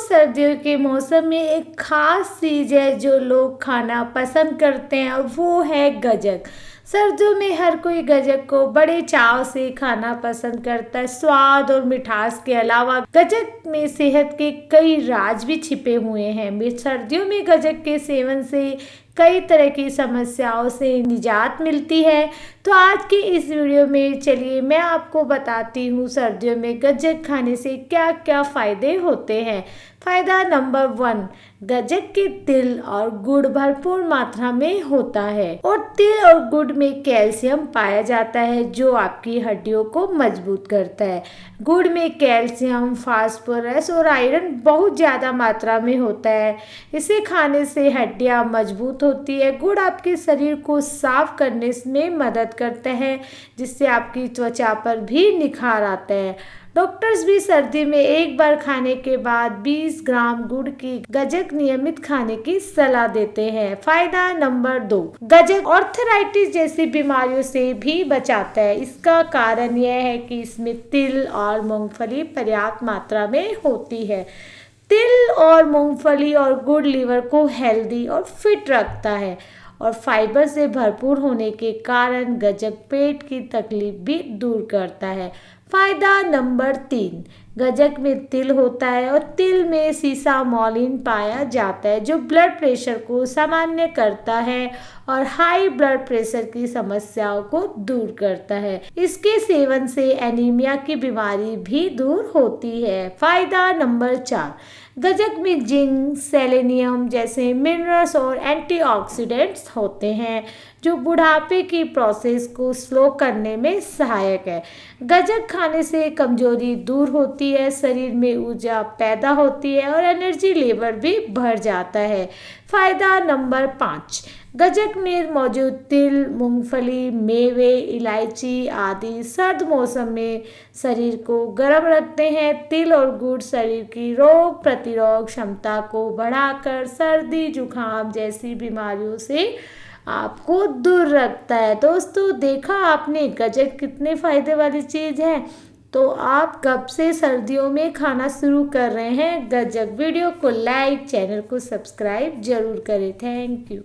सर्दियों के मौसम में एक खास चीज़ है जो लोग खाना पसंद करते हैं, और वो है गज्जक। सर्दियों में हर कोई गज्जक को बड़े चाव से खाना पसंद करता है। स्वाद और मिठास के अलावा गज्जक में सेहत के कई राज भी छिपे हुए हैं। सर्दियों में गज्जक के सेवन से कई तरह की समस्याओं से निजात मिलती है। तो आज की इस वीडियो में चलिए मैं आपको बताती हूँ सर्दियों में गज्जक खाने से क्या क्या फ़ायदे होते हैं। फ़ायदा नंबर 1, गज्जक के तिल और गुड़ भरपूर मात्रा में होता है, और तिल और गुड़ में कैल्शियम पाया जाता है जो आपकी हड्डियों को मजबूत करता है। गुड़ में कैल्शियम, फास्फोरस और आयरन बहुत ज़्यादा मात्रा में होता है। इसे खाने से हड्डियाँ मजबूत होती है। गुड़ आपके शरीर को साफ करने में मदद करता है, जिससे आपकी त्वचा पर भी निखार आता है। डॉक्टर्स भी सर्दी में एक बार खाने के बाद 20 ग्राम गुड़ की गज्जक नियमित खाने की सलाह देते हैं। फायदा नंबर 2, गज्जक आर्थराइटिस जैसी बीमारियों से भी बचाता है। इसका कारण यह है कि इसमें तिल और मूंगफली पर्याप्त मात्रा में होती है। तिल और मूंगफली और गुड़ लीवर को हेल्दी और फिट रखता है, और फाइबर से भरपूर होने के कारण गज्जक पेट की तकलीफ भी दूर करता है। फायदा नंबर 3, गज्जक में तिल होता है, और तिल में सीसामोलिन पाया जाता है जो ब्लड प्रेशर को सामान्य करता है और हाई ब्लड प्रेशर की समस्याओं को दूर करता है। इसके सेवन से एनीमिया की बीमारी भी दूर होती है। फायदा नंबर 4, गज्जक में जिंक, सेलेनियम जैसे मिनरल्स और एंटीऑक्सीडेंट्स होते हैं जो बुढ़ापे की प्रोसेस को स्लो करने में सहायक है। गज्जक खाने से कमजोरी दूर होती है, शरीर में ऊर्जा पैदा होती है और एनर्जी लेवल भी बढ़ जाता है। फायदा नंबर 5, गज्जक में मौजूद तिल, मूंगफली, मेवे, इलायची आदि सर्द मौसम में शरीर को गर्म रखते हैं। तिल और गुड़ शरीर की रोग प्रतिरोधक क्षमता को बढ़ाकर सर्दी जुकाम जैसी बीमारियों से आपको दूर रखता है। दोस्तों, देखा आपने गज्जक कितने फ़ायदे वाली चीज़ है। तो आप कब से सर्दियों में खाना शुरू कर रहे हैं गज्जक? वीडियो को लाइक, चैनल को सब्सक्राइब जरूर करें। Thank you.